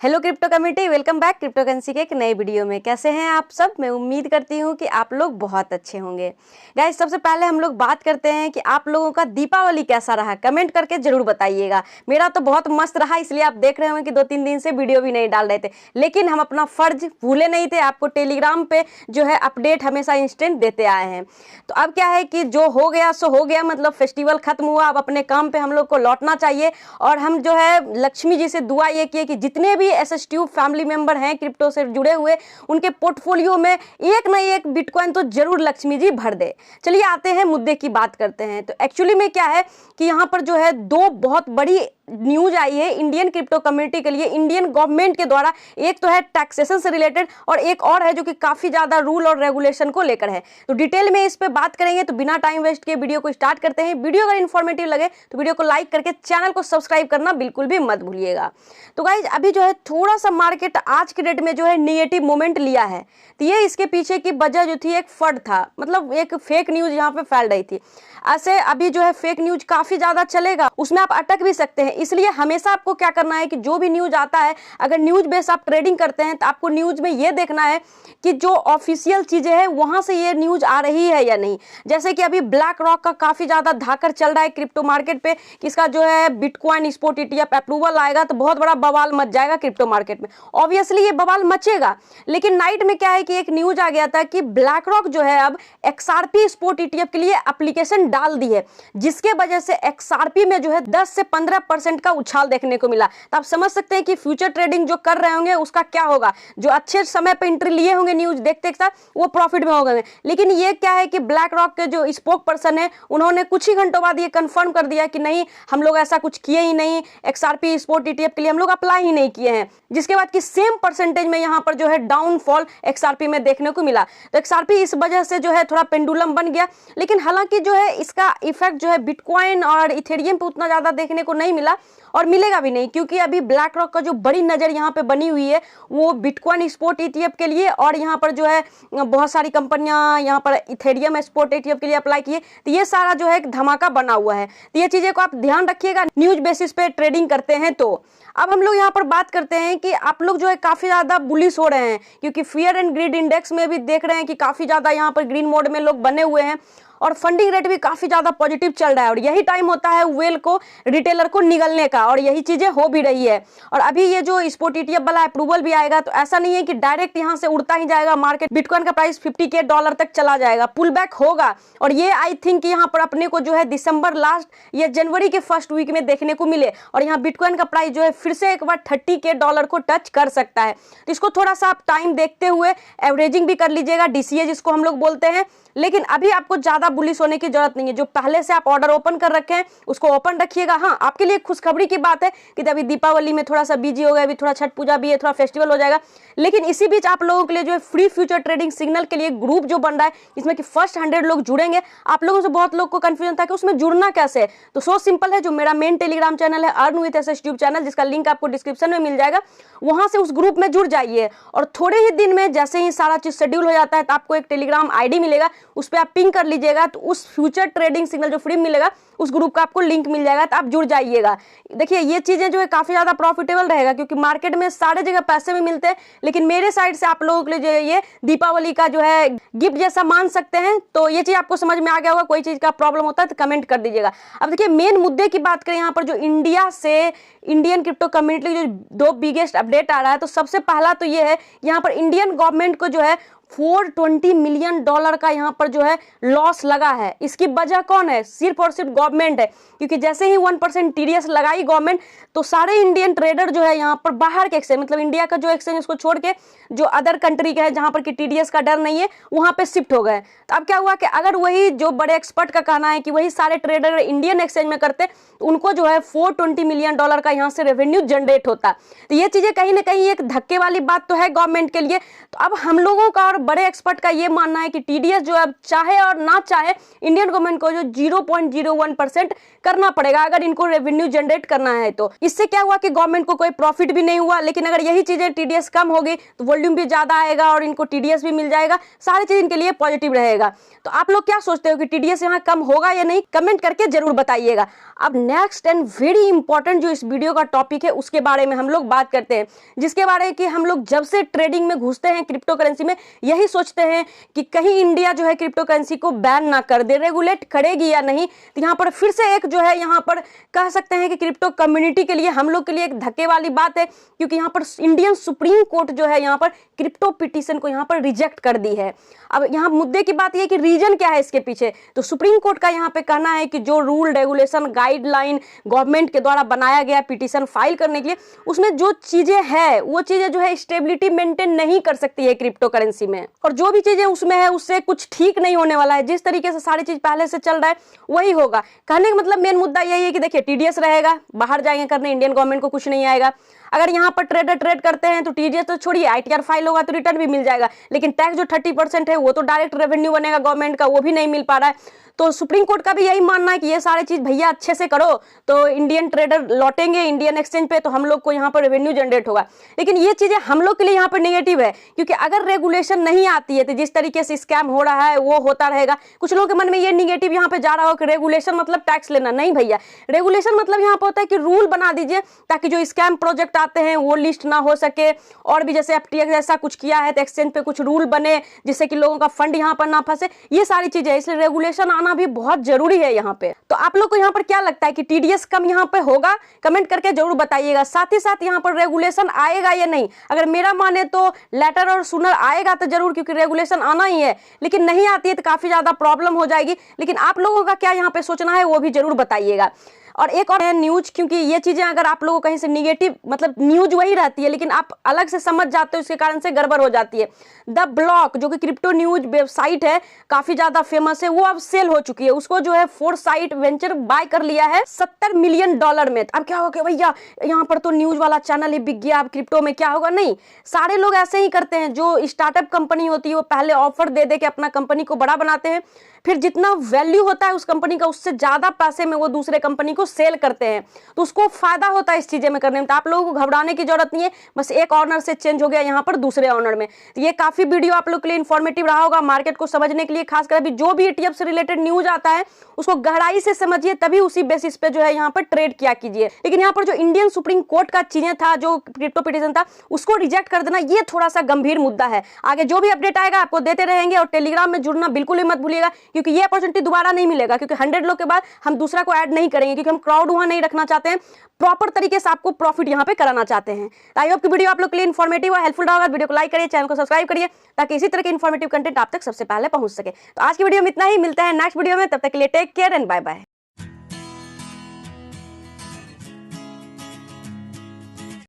Hello crypto community, welcome back crypto currency के एक नए वीडियो में। कैसे हैं आप सब? मैं उम्मीद करती हूं कि आप लोग बहुत अच्छे होंगे। गाइस, सबसे पहले हम लोग बात करते हैं कि आप लोगों का दीपावली कैसा रहा। कमेंट करके जरूर बताइएगा। मेरा तो बहुत मस्त रहा, इसलिए आप देख रहे होंगे कि 2-3 दिन से वीडियो भी नहीं डाल रहे थे, लेकिन हम अपना फर्ज भूले नहीं थे। आपको टेलीग्राम पे जो है अपडेट हमेशा इंस्टेंट देते आए हैं। तो अब क्या है कि जो हो गया सो हो गया, मतलब फेस्टिवल खत्म हुआ, अब अपने काम पे हम लोग को लौटना चाहिए। और हम जो है लक्ष्मी जी से दुआ ये किए कि जितने भी एसएसट्यूब फैमिली मेंबर हैं क्रिप्टो से जुड़े हुए, उनके पोर्टफोलियो में एक ना एक बिटकॉइन तो जरूर लक्ष्मी जी भर दे। चलिए आते हैं मुद्दे की बात करते हैं। तो एक्चुअली में क्या है कि यहाँ पर जो है दो बहुत बड़ी न्यूज आई है इंडियन क्रिप्टो कम्युनिटी के लिए, इंडियन गवर्नमेंट के द्वारा। एक तो है टैक्सेशन से रिलेटेड और एक और है जो कि काफी ज्यादा रूल और रेगुलेशन को लेकर है। तो डिटेल में इस पे बात करेंगे। तो बिना टाइम वेस्ट किए वीडियो को स्टार्ट करते हैं। वीडियो अगर इन्फॉर्मेटिव लगे तो वीडियो को लाइक करके चैनल को सब्सक्राइब करना बिल्कुल भी मत भूलिएगा। तो गाइज, अभी जो है थोड़ा सा मार्केट आज के डेट में जो है निगेटिव मोमेंट लिया है। तो ये इसके पीछे की वजह जो थी एक फर्ड था, मतलब एक फेक न्यूज यहाँ पे फैल रही थी। ऐसे अभी जो है फेक न्यूज काफी ज्यादा चलेगा, उसमें आप अटक भी सकते हैं। इसलिए हमेशा आपको क्या करना है कि जो भी न्यूज आता है, अगर न्यूज बेस आप ट्रेडिंग करते हैं तो आपको न्यूज में ये देखना है कि जो ऑफिशियल चीजें हैं वहां से ये न्यूज आ रही है या नहीं। जैसे कि अभी ब्लैक रॉक का काफी ज्यादा धाकर चल रहा है क्रिप्टो मार्केट पे कि इसका जो है बिटकॉइन स्पॉट ईटीएफ अप्रूवल आएगा तो बहुत बड़ा बवाल मच जाएगा क्रिप्टो मार्केट में। ऑब्वियसली ये बवाल मचेगा, लेकिन नाइट में क्या है कि एक न्यूज आ गया था कि ब्लैक रॉक जो है अब एक्सआरपी स्पॉट ईटीएफ के लिए एप्लीकेशन डाल दी है, जिसके वजह से एक्सआरपी में जो है 10 से 15% का उछाल देखने को मिला। तो आप समझ सकते हैं कि फ्यूचर ट्रेडिंग जो कर रहे होंगे उसका क्या होगा। जो अच्छे समय पे एंट्री लिए होंगे न्यूज देखते साथ, वो प्रॉफिट में हो गए। लेकिन ये क्या है कि ब्लैक रॉक के जो स्पोक पर्सन है उन्होंने कुछ ही घंटों बाद ये कंफर्म कर दिया कि नहीं, हम लोग ऐसा कुछ किए ही नहीं, एक्सआरपी स्पॉट ईटीएफ के लिए हम लोग अप्लाई ही नहीं किए हैं। जिसके बाद की सेम परसेंटेज में यहाँ पर जो है डाउनफॉल एक्सआरपी में देखने को मिला। तो एक्सआरपी इस वजह से जो है थोड़ा पेंडुलम बन गया। लेकिन हालांकि जो है इसका इफेक्ट जो है बिटकॉइन और इथेरियम पे उतना ज्यादा देखने को नहीं मिला और मिलेगा भी नहीं, क्योंकि अभी ब्लैक रॉक का जो बड़ी नजर यहाँ पे बनी हुई है वो बिटकॉइन स्पॉट ईटीएफ के लिए, और यहाँ पर जो है बहुत सारी कंपनियां यहाँ पर इथेरियम स्पॉट ईटीएफ के लिए अप्लाई किए। तो ये सारा जो है एक धमाका बना हुआ है। तो ये चीजें को आप ध्यान रखिएगा न्यूज बेसिस पे ट्रेडिंग करते हैं। तो अब हम लोग यहाँ पर बात करते हैं कि आप लोग जो है काफी ज्यादा बुलिश हो रहे हैं, क्योंकि फियर एंड ग्रीड इंडेक्स में भी देख रहे हैं कि काफी ज्यादा यहाँ पर ग्रीन मोड में लोग बने हुए हैं और फंडिंग रेट भी काफी ज्यादा पॉजिटिव चल रहा है। और यही टाइम होता है वेल को, रिटेलर को निगलने का, और यही चीजें हो भी रही है। और अभी ये जो स्पॉट ईटीएफ वाला अप्रूवल भी आएगा तो ऐसा नहीं है कि डायरेक्ट यहाँ से उड़ता ही जाएगा मार्केट। बिटकॉइन का प्राइस $50K तक चला जाएगा, पुल बैक होगा। और ये आई थिंक यहाँ पर अपने को जो है दिसंबर लास्ट या जनवरी के फर्स्ट वीक में देखने को मिले, और यहाँ बिटकॉइन का प्राइस जो है फिर से एक बार $30K को टच कर सकता है। तो इसको थोड़ा सा आप टाइम देखते हुए एवरेजिंग भी कर लीजिएगा, डीसीए जिसको हम लोग बोलते हैं। लेकिन अभी आपको ज्यादा बुलिश होने की जरूरत नहीं है। जो पहले से आप ऑर्डर ओपन कर रखे हैं उसको ओपन रखिएगा। हाँ, आपके लिए खुशखबरी की बात है कि अभी दीपावली में थोड़ा सा बिजी हो गए, अभी थोड़ा छठ पूजा भी है, थोड़ा फेस्टिवल हो जाएगा। लेकिन इसी बीच आप लोगों के लिए जो है फ्री फ्यूचर ट्रेडिंग सिग्नल के लिए ग्रुप जो बन रहा है, इसमें कि फर्स्ट 100 लोग जुड़ेंगे। आप लोगों से बहुत लोग को कंफ्यूजन था कि उसमें जुड़ना कैसे है। तो सो सिंपल है, जो मेरा मेन टेलीग्राम चैनल है अर्न विद एसएसट्यूब चैनल, जिसका लिंक आपको डिस्क्रिप्शन में मिल जाएगा, वहां से उस ग्रुप में जुड़ जाइए। और थोड़े ही दिन में जैसे ही सारा चीज शेड्यूल हो जाता है तो आपको एक टेलीग्राम आईडी मिलेगा, उस पर आप पिंग कर लीजिएगा। तो उस फ्यूचर ट्रेडिंग सिग्नल जो फ्री मिलेगा उस ग्रुप का आपको लिंक मिल जाएगा, तो आप जुड़ जाइएगा। देखिए ये चीजें जो है काफी ज्यादा प्रॉफिटेबल रहेगा, क्योंकि मार्केट में सारे जगह पैसे भी मिलते हैं, लेकिन मेरे साइड से आप लोगों के लिए जो है ये दीपावली का जो है गिफ्ट जैसा मान सकते हैं। तो ये चीज आपको समझ में आ गया होगा। कोई चीज का प्रॉब्लम होता है तो कमेंट कर दीजिएगा। अब देखिए मेन मुद्दे की बात करें, यहाँ पर जो इंडिया से इंडियन क्रिप्टो कम्युनिटी जो दो बिगेस्ट अपडेट आ रहा है, तो सबसे पहला तो ये है, यहाँ पर इंडियन गवर्नमेंट को जो है $420 मिलियन का यहाँ पर जो है लॉस लगा है। इसकी वजह कौन है? सिर्फ और सिर्फ गवर्नमेंट है, क्योंकि जैसे ही 1% टीडीएस लगाई गवर्नमेंट, तो सारे इंडियन ट्रेडर जो है यहाँ पर बाहर के एक्सचेंज, मतलब इंडिया का जो एक्सचेंज उसको छोड़ के जो अदर कंट्री के है जहाँ पर कि टीडीएस का डर नहीं है, वहां पे शिफ्ट हो गए। तो अब क्या हुआ कि अगर वही जो बड़े एक्सपर्ट का कहना है कि वही सारे ट्रेडर इंडियन एक्सचेंज में करते, तो उनको जो है $420 मिलियन का यहाँ से रेवेन्यू जनरेट होता। तो ये चीजें कहीं ना कहीं एक धक्के वाली बात तो है गवर्नमेंट के लिए। तो अब हम लोगों का और बड़े एक्सपर्ट का ये मानना है कि टीडीएस जो अब चाहे और ना चाहे इंडियन गवर्नमेंट को जो 0.01% करना पड़ेगा अगर इनको रेवेन्यू जनरेट करना है। तो इससे क्या हुआ कि गवर्नमेंट को कोई प्रॉफिट भी नहीं हुआ, लेकिन अगर यही चीजें टीडीएस कम होगी तो वॉल्यूम भी ज्यादा आएगा और इनको टीडीएस भी मिल जाएगा, सारी चीज इनके लिए पॉजिटिव रहेगा। तो आप लोग क्या सोचते हो कि टीडीएस यहाँ कम होगा या नहीं? कमेंट करके जरूर बताइएगा। अब नेक्स्ट एंड वेरी इंपॉर्टेंट जो इस वीडियो का टॉपिक है उसके बारे में हम लोग बात करते हैं, जिसके बारे में कि हम लोग जब से ट्रेडिंग में घुसते हैं क्रिप्टो करेंसी में यही सोचते हैं कि कहीं इंडिया जो है क्रिप्टो करेंसी को बैन ना कर दे, रेगुलेट करेगी या नहीं। तो यहाँ पर फिर से एक जो है यहाँ पर कह सकते हैं कि क्रिप्टो कम्युनिटी के लिए, हम लोग के लिए एक धक्के वाली बात है, क्योंकि यहाँ पर इंडियन सुप्रीम कोर्ट जो है यहाँ पर क्रिप्टो पिटीशन को यहाँ पर रिजेक्ट कर दी है। अब यहाँ मुद्दे की बात यह कि रीजन क्या है इसके पीछे, तो सुप्रीम कोर्ट का यहाँ पे कहना है कि जो रूल रेगुलेशन गाइडलाइन गवर्नमेंट के द्वारा बनाया गया पिटीशन फाइल करने के लिए, उसमें जो चीजें है वो चीजें जो है स्टेबिलिटी मेंटेन नहीं कर सकती है क्रिप्टो करेंसी में, और जो भी चीजें उसमें है उससे कुछ ठीक नहीं होने वाला है। जिस तरीके से सारी चीज पहले से चल रहा है वही होगा। कहने का मतलब मेन मुद्दा यही है कि देखिए टीडीएस रहेगा, बाहर जाएंगे करने, इंडियन गवर्नमेंट को कुछ नहीं आएगा। अगर यहाँ पर ट्रेडर ट्रेड करते हैं तो टीडीएस तो छोड़िए, आईटीआर फाइल होगा तो रिटर्न भी मिल जाएगा, लेकिन टैक्स जो 30% है वो तो डायरेक्ट रेवेन्यू बनेगा गवर्नमेंट का, वो भी नहीं मिल पा रहा है। तो सुप्रीम कोर्ट का भी यही मानना है कि ये सारी चीज भैया अच्छे से करो तो इंडियन ट्रेडर लौटेंगे इंडियन एक्सचेंज पे, तो हम लोग को यहाँ पर रेवेन्यू जनरेट होगा। लेकिन ये चीजें हम लोग के लिए यहाँ पर नेगेटिव है, क्योंकि अगर रेगुलेशन नहीं आती है तो जिस तरीके से स्कैम हो रहा है वो होता रहेगा। कुछ लोगों के मन में ये निगेटिव यहाँ पे जा रहा हो कि रेगुलेशन मतलब टैक्स लेना, नहीं भैया, रेगुलेशन मतलब यहाँ पर होता है कि रूल बना दीजिए ताकि जो स्कैम प्रोजेक्ट आते हैं वो लिस्ट ना हो सके, और भी जैसे एफटीएक्स जैसा कुछ किया है तो एक्सचेंज पे कुछ रूल बने जिससे कि लोगों का फंड यहाँ पर ना फंसे, ये सारी चीजें, इसलिए रेगुलेशन आना भी बहुत जरूरी है यहाँ पे। तो आप लोग को यहाँ पर क्या लगता है कि टीडीएस कम यहाँ पे होगा? कमेंट करके जरूर बताइएगा। साथ ही साथ यहाँ पर रेगुलेशन आएगा या नहीं? अगर मेरा माने तो लेटर और सुनर आएगा तो जरूर, क्योंकि रेगुलेशन आना ही है, लेकिन नहीं आती है तो काफी ज्यादा प्रॉब्लम हो जाएगी। लेकिन आप लोगों का क्या यहाँ पे सोचना है वो भी जरूर बताइएगा। और एक और है न्यूज, क्योंकि ये चीजें अगर आप लोगों को कहीं से निगेटिव, मतलब न्यूज वही रहती है लेकिन आप अलग से समझ जाते हो, इसके कारण से गड़बड़ हो जाती है। द ब्लॉक जो कि क्रिप्टो न्यूज वेबसाइट है, काफी ज्यादा फेमस है, वो अब सेल हो चुकी है। उसको जो है फोरसाइट वेंचर बाय कर लिया है $70 मिलियन में। अब क्या होगा भैया, यहाँ पर तो न्यूज वाला चैनल ही बिक गया, अब क्रिप्टो में क्या होगा? नहीं, सारे लोग ऐसे ही करते हैं। जो स्टार्टअप कंपनी होती है वो पहले ऑफर दे दे के अपना कंपनी को बड़ा बनाते हैं, फिर जितना वैल्यू होता है उस कंपनी का उससे ज्यादा पैसे में वो दूसरे कंपनी को सेल करते हैं, तो उसको फायदा होता है इस चीजें में करने में। तो आप लोगों को घबराने की जरूरत नहीं है, बस एक ऑनर से चेंज हो गया यहाँ पर दूसरे ऑनर में। तो ये काफी वीडियो आप लोग के लिए इन्फॉर्मेटिव रहा होगा मार्केट को समझने के लिए। खासकर अभी जो भी ETF से रिलेटेड न्यूज आता है उसको गहराई से समझिए, तभी उसी बेसिस पे जो है यहाँ पर ट्रेड किया कीजिए। लेकिन यहाँ पर जो इंडियन सुप्रीम कोर्ट का चीजें था, जो क्रिप्टो पिटीशन था, उसको रिजेक्ट कर देना, ये थोड़ा सा गंभीर मुद्दा है। आगे जो भी अपडेट आएगा आपको देते रहेंगे, और टेलीग्राम में जुड़ना बिल्कुल ही मत भूलिएगा, क्योंकि ये अपॉर्चुनिटी दोबारा नहीं मिलेगा। क्योंकि 100 लोग के बाद हम दूसरा को ऐड नहीं करेंगे, क्योंकि हम क्राउड वहां नहीं रखना चाहते हैं, प्रॉपर तरीके से आपको प्रॉफिट यहाँ पे कराना चाहते हैं। आई होप कि वीडियो आप लोग के लिए इन्फॉर्मेटिव और हेल्पफुल रहा होगा। वीडियो को लाइक करिए, चैनल को सब्सक्राइब करिए, ताकि इसी तरह के इन्फॉर्मेटिव कंटेंट आप तक सबसे पहले पहुंच सके। तो आज की वीडियो में इतना ही, मिलते हैं नेक्स्ट वीडियो में, तब तक के लिए take care and bye bye.